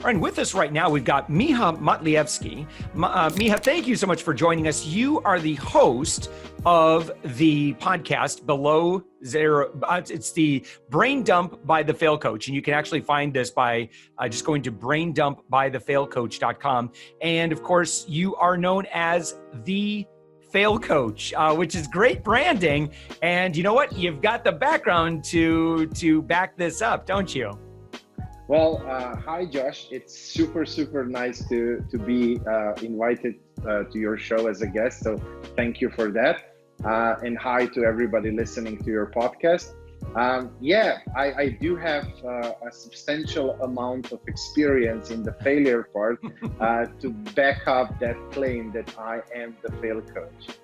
All right, and with us right now, we've got Miha Matlievski. Miha, thank you so much for joining us. You are the host of the podcast Below Zero. It's the Brain Dump by the Fail Coach. And you can actually find this by just going to braindumpbythefailcoach.com. And of course, you are known as the Fail Coach, which is great branding. And you know what? You've got the background to back this up, don't you? Well, hi, Josh. It's super nice to be invited to your show as a guest. So thank you for that. And hi to everybody listening to your podcast. I do have a substantial amount of experience in the failure part to back up that claim that I am the fail coach.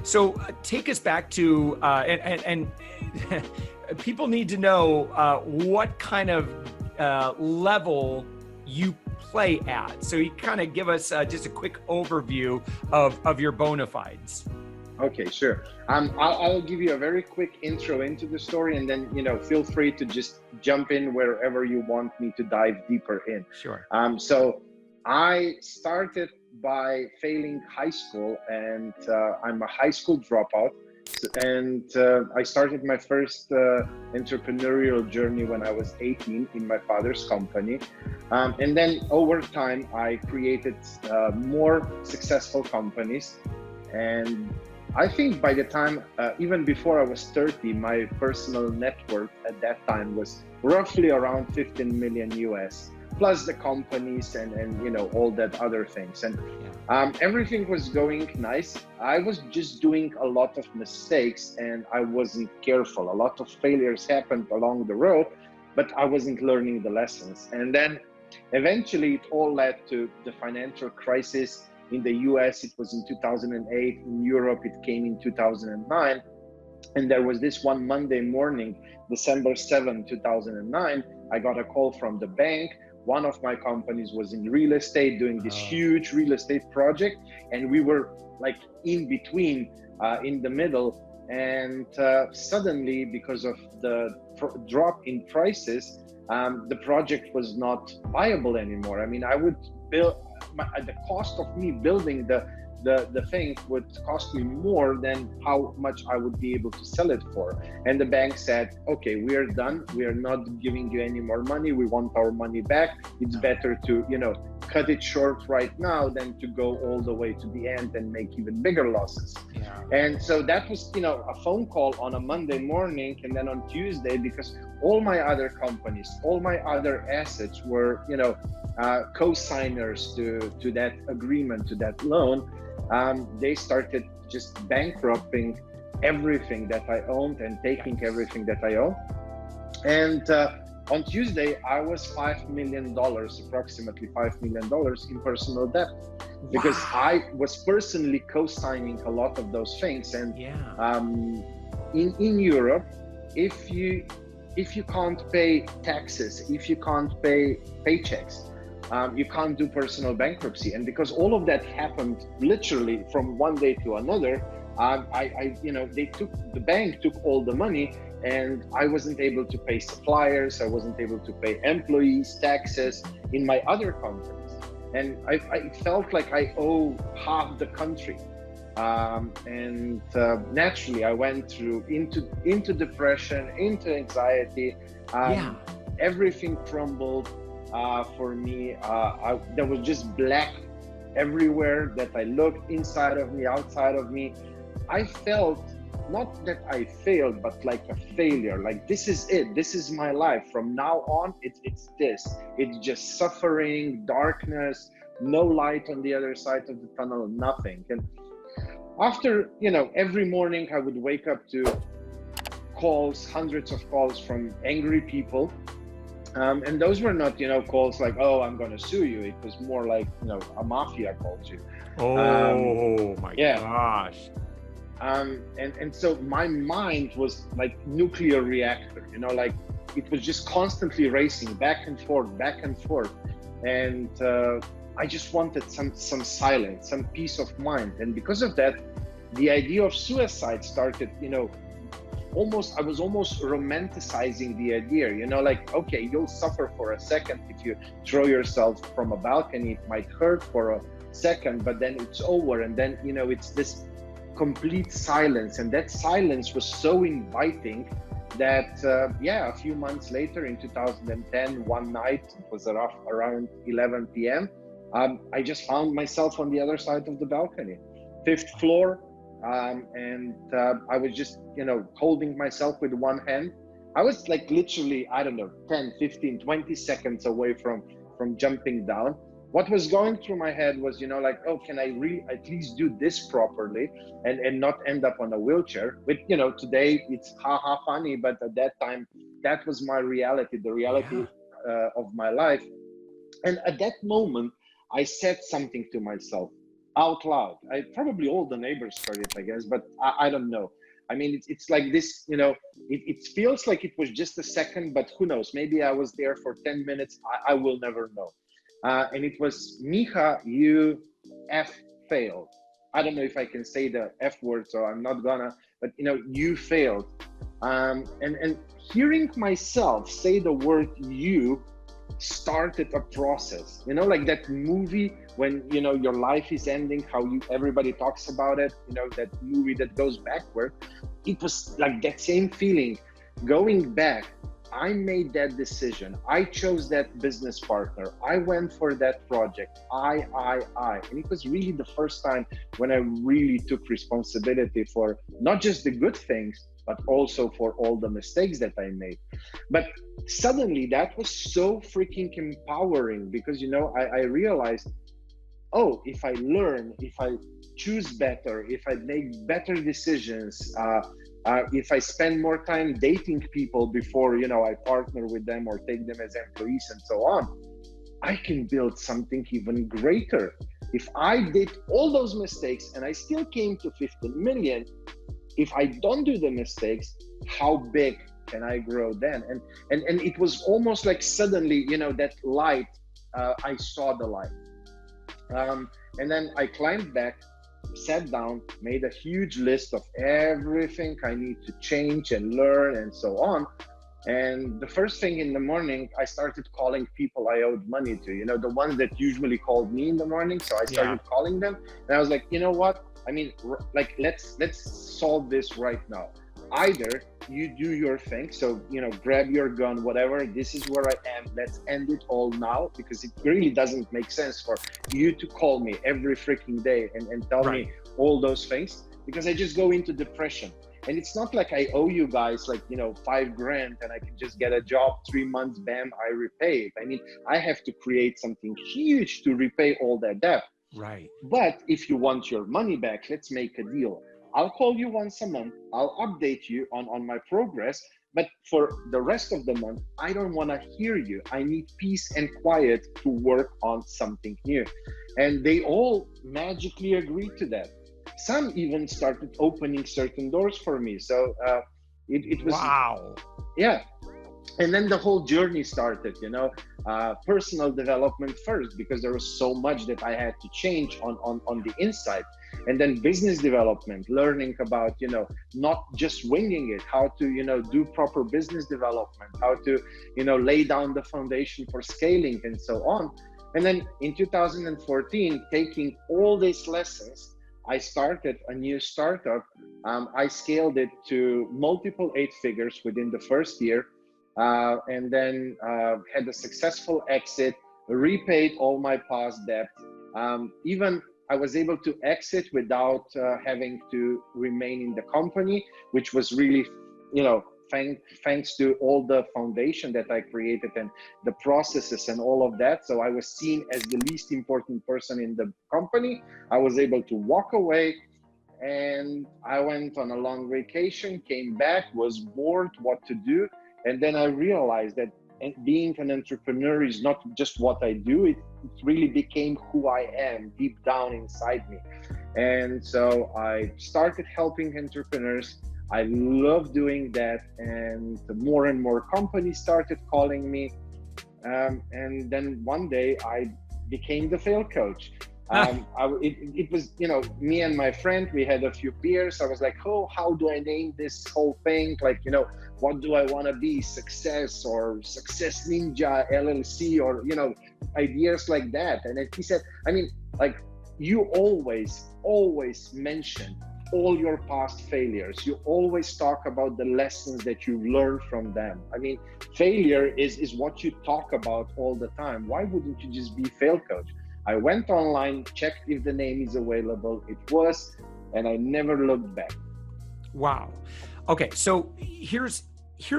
So take us back to, and people need to know what kind of level you play at. So you kind of give us just a quick overview of your bona fides. Okay, sure. I'll give you a very quick intro into the story, and then feel free to just jump in wherever you want me to dive deeper in. Sure. So I started by failing high school, and I'm a high school dropout. And I started my first entrepreneurial journey when I was 18 in my father's company. And then over time, I created more successful companies. And I think by the time, even before I was 30, my personal net worth at that time was roughly around 15 million US, plus the companies and all that other things. And everything was going nice. I was just doing a lot of mistakes and I wasn't careful. A lot of failures happened along the road, but I wasn't learning the lessons. And then eventually it all led to the financial crisis. In the US, it was in 2008. In Europe, it came in 2009. And there was this one Monday morning, December 7, 2009, I got a call from the bank. One of my companies was in real estate, doing this huge real estate project. And we were like in between, in the middle. And suddenly, because of the drop in prices, the project was not viable anymore. I mean, I would build, the cost of me building the thing would cost me more than how much I would be able to sell it for. And the bank said, okay, we are done. We are not giving you any more money. We want our money back. It's better to, cut it short right now than to go all the way to the end and make even bigger losses. Yeah. And so that was, a phone call on a Monday morning. And then on Tuesday, because all my other companies, all my other assets were, co-signers to that agreement, to that loan, they started just bankrupting everything that I owned and taking everything that I owned. And on Tuesday, I was $5 million, approximately $5 million in personal debt, because I was personally co-signing a lot of those things. And in Europe, if you can't pay taxes, if you can't pay paychecks, you can't do personal bankruptcy. And because all of that happened literally from one day to another, the bank took all the money, and I wasn't able to pay suppliers, I wasn't able to pay employees, taxes in my other companies. And I felt like I owe half the country. Naturally, I went through into depression, into anxiety. Everything crumbled. For me, there was just black everywhere that I looked, inside of me, outside of me. I felt not that I failed, but like a failure. Like, this is it. This is my life. From now on, it's this. It's just suffering, darkness, no light on the other side of the tunnel, nothing. And after, every morning I would wake up to calls, hundreds of calls from angry people. And those were not, calls like, oh, I'm going to sue you. It was more like, a mafia called you. My gosh. And so my mind was like nuclear reactor, like it was just constantly racing back and forth. And I just wanted some silence, some peace of mind. And because of that, the idea of suicide started, I was almost romanticizing the idea, you know, like, okay, you'll suffer for a second if you throw yourself from a balcony. It might hurt for a second, but then it's over. And then, you know, it's this complete silence. And that silence was so inviting that, a few months later in 2010, one night, it was around 11 p.m., I just found myself on the other side of the balcony, fifth floor. And I was just, you know, holding myself with one hand. I was like literally, I don't know, 10, 15, 20 seconds away from jumping down. What was going through my head was, you know, like, oh, can I really at least do this properly and not end up on a wheelchair? But, you know, today it's haha funny, but at that time, that was my reality, the reality of my life. And at that moment, I said something to myself out loud. Probably all the neighbors heard it, I guess, but I don't know. I mean, it's like this, you know, it feels like it was just a second, but who knows? Maybe I was there for 10 minutes. I will never know. And it was, Miha, you failed. I don't know if I can say the F word, so I'm not gonna, but you know, you failed. And hearing myself say the word you started a process, you know, like that movie when, you know, your life is ending, how everybody talks about it, you know, that movie that goes backward. It was like that same feeling going back. I made that decision. I chose that business partner. I went for that project. I. And it was really the first time when I really took responsibility for not just the good things, but also for all the mistakes that I made. But suddenly that was so freaking empowering because, you know, I realized, oh, if I learn, if I choose better, if I make better decisions, if I spend more time dating people before, you know, I partner with them or take them as employees and so on, I can build something even greater. If I did all those mistakes and I still came to 15 million, if I don't do the mistakes, how big can I grow then? And it was almost like suddenly, you know, that light, I saw the light. And then I climbed back, sat down, made a huge list of everything I need to change and learn and so on. And the first thing in the morning, I started calling people I owed money to, you know, the ones that usually called me in the morning. So I started calling them and I was like, you know what? I mean, like, let's solve this right now. Either you do your thing, so, you know, grab your gun, whatever, this is where I am, let's end it all now, because it really doesn't make sense for you to call me every freaking day and tell me all those things, because I just go into depression. And it's not like I owe you guys like, you know, $5,000 and I can just get a job 3 months, bam, I repay it. I mean, I have to create something huge to repay all that debt. Right. But if you want your money back, let's make a deal. I'll call you once a month. I'll update you on my progress. But for the rest of the month, I don't want to hear you. I need peace and quiet to work on something new. And they all magically agreed to that. Some even started opening certain doors for me. So it was, wow. Yeah. And then the whole journey started, you know, personal development first, because there was so much that I had to change on the inside. And then business development, learning about, you know, not just winging it, how to, you know, do proper business development, how to, you know, lay down the foundation for scaling and so on. And then in 2014, taking all these lessons, I started a new startup. I scaled it to multiple 8 figures within the first year. And then had a successful exit, repaid all my past debt. Even I was able to exit without having to remain in the company, which was really, you know, thanks to all the foundation that I created and the processes and all of that. So I was seen as the least important person in the company. I was able to walk away, and I went on a long vacation, came back, was bored what to do. And then I realized that being an entrepreneur is not just what I do, it really became who I am deep down inside me. And so I started helping entrepreneurs. I love doing that. And more and more companies started calling me. And then one day I became the fail coach. It was, me and my friend, we had a few beers. I was like, oh, how do I name this whole thing? Like, what do I want to be? Success or Success Ninja LLC or, ideas like that. And then he said, like, you always mention all your past failures. You always talk about the lessons that you learned from them. Failure is what you talk about all the time. Why wouldn't you just be fail coach? I went online, checked if the name is available. It was, and I never looked back. Wow. Okay, so here's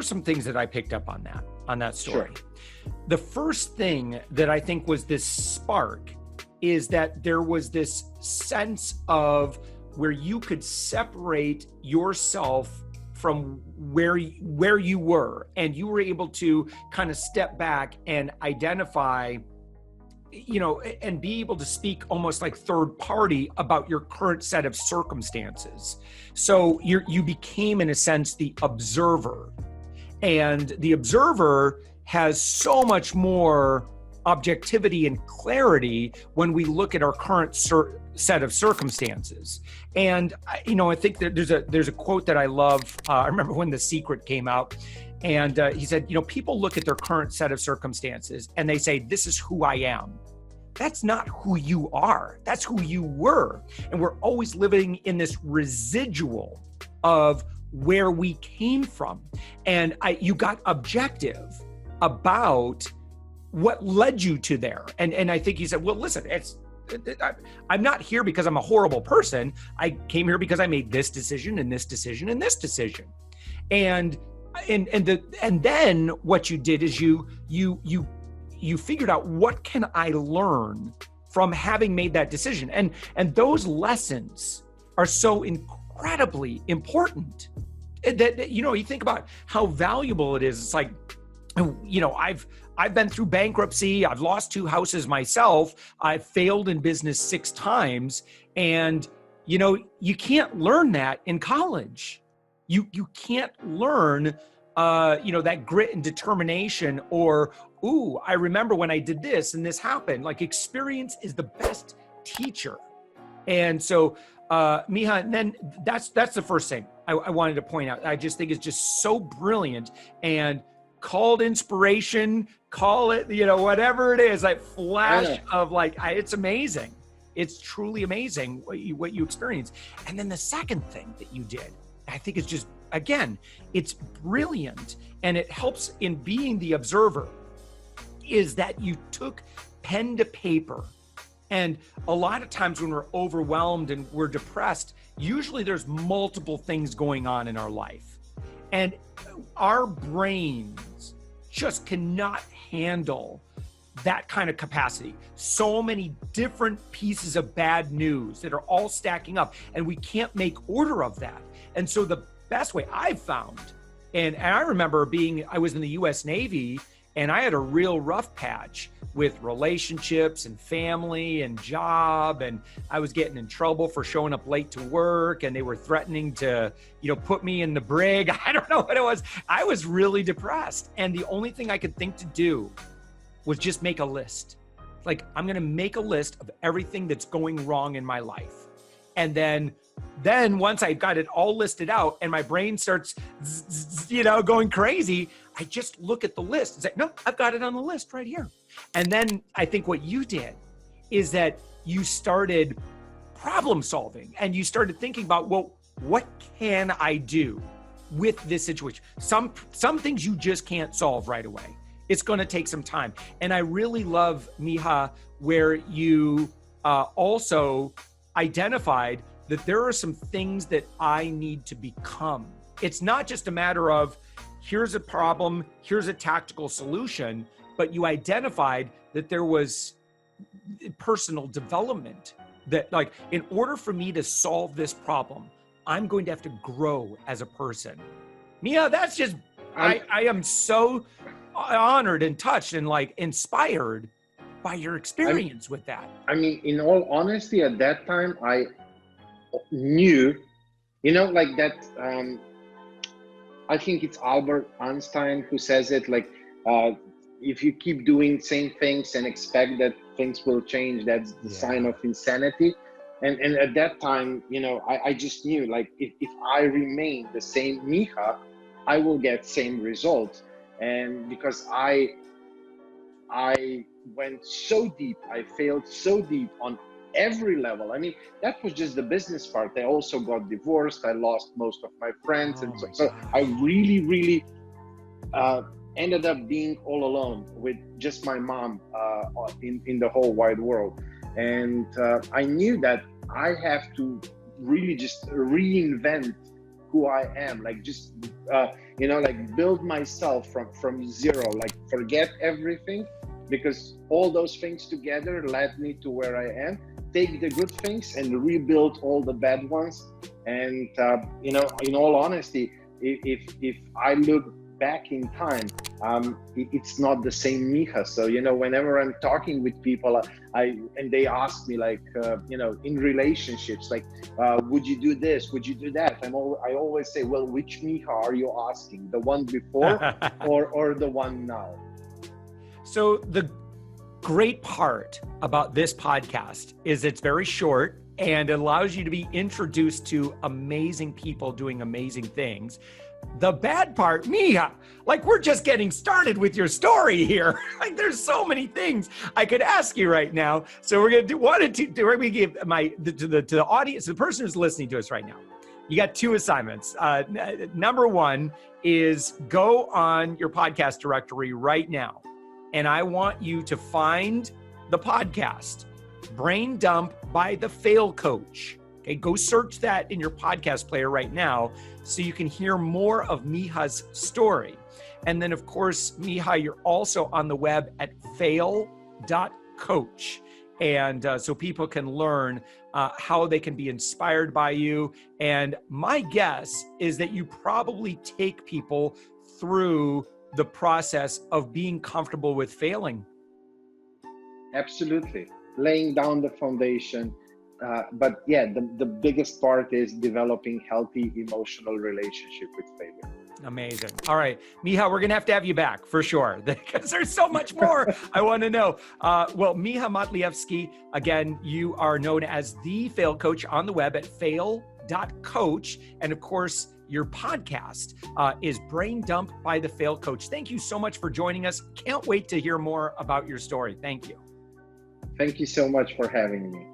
some things that I picked up on that story. Sure. The first thing that I think was this spark is that there was this sense of where you could separate yourself from where you were, and you were able to kind of step back and identify, and be able to speak almost like third party about your current set of circumstances. So you became, in a sense, the observer, and the observer has so much more objectivity and clarity when we look at our current set of circumstances. And I think that there's a quote that I love. I remember when The Secret came out, and he said, people look at their current set of circumstances and they say, this is who I am. That's not who you are. That's who you were. And we're always living in this residual of where we came from. And you got objective about what led you to there. And I think he said, well, listen, I'm not here because I'm a horrible person. I came here because I made this decision and this decision and this decision. And then what you did is you figured out, what can I learn from having made that decision? And those lessons are so incredibly important that you think about how valuable it is. It's like, I've been through bankruptcy. I've lost 2 houses myself. I've failed in business 6 times. And, you can't learn that in college. You can't learn, that grit and determination, or, ooh, I remember when I did this and this happened. Like, experience is the best teacher. And so, Miha, and then that's the first thing I wanted to point out. I just think it's just so brilliant, and called inspiration, call it, whatever it is, like flash of it's amazing. It's truly amazing what you experienced. And then the second thing that you did, I think is just, again, it's brilliant, and it helps in being the observer, is that you took pen to paper. And a lot of times when we're overwhelmed and we're depressed, usually there's multiple things going on in our life. And our brains just cannot handle that kind of capacity. So many different pieces of bad news that are all stacking up, and we can't make order of that. And so the best way I've found, and I remember I was in the US Navy, and I had a real rough patch with relationships and family and job, and I was getting in trouble for showing up late to work, and they were threatening to, put me in the brig. I don't know what it was. I was really depressed, and the only thing I could think to do was just make a list. Like, I'm going to make a list of everything that's going wrong in my life. And then once I got it all listed out and my brain starts, going crazy, I just look at the list and say, no, I've got it on the list right here. And then I think what you did is that you started problem solving, and you started thinking about, well, what can I do with this situation? Some things you just can't solve right away. It's going to take some time. And I really love, Miha, where you also identified that there are some things that I need to become. It's not just a matter of, here's a problem, here's a tactical solution, but you identified that there was personal development, that, like, in order for me to solve this problem, I'm going to have to grow as a person. Miha, that's just, I am so honored and touched and inspired by your experience with that. In all honesty, at that time, I knew, I think it's Albert Einstein who says it, if you keep doing same things and expect that things will change, that's the sign of insanity. And at that time, you know, I just knew, like, if I remain the same Miha, I will get same results. And because I went so deep, I failed so deep on every level. I mean, that was just the business part. I also got divorced. I lost most of my friends. And so I really ended up being all alone with just my mom in the whole wide world. And I knew that I have to really just reinvent who I am, like just, you know, like build myself from zero, like forget everything, because all those things together led me to where I am. Take the good things and rebuild all the bad ones. And, you know, in all honesty, if I look back in time, it's not the same Miha. So, you know, whenever I'm talking with people, and they ask me, like, you know, in relationships, like, would you do this? Would you do that? I always say, well, which Miha are you asking? The one before or the one now? So the great part about this podcast is it's very short and it allows you to be introduced to amazing people doing amazing things. The bad part, Miha, like, we're just getting started with your story here. Like, there's so many things I could ask you right now. So we're gonna we're gonna give to the audience, the person who's listening to us right now. You got two assignments. Number one is go on your podcast directory right now, and I want you to find the podcast, Brain Dump by the Fail Coach. Okay, go search that in your podcast player right now so you can hear more of Miha's story. And then, of course, Miha, you're also on the web at fail.coach. And so people can learn how they can be inspired by you. And my guess is that you probably take people through the process of being comfortable with failing. Absolutely. Laying down the foundation. But yeah, the biggest part is developing healthy emotional relationship with failure. Amazing. All right, Miha, we're going to have you back for sure, because there's so much more I want to know. Well, Miha Matlievski, again, you are known as the Fail Coach on the web at fail.coach. And of course, your podcast is Brain Dump by the Fail Coach. Thank you so much for joining us. Can't wait to hear more about your story. Thank you. Thank you so much for having me.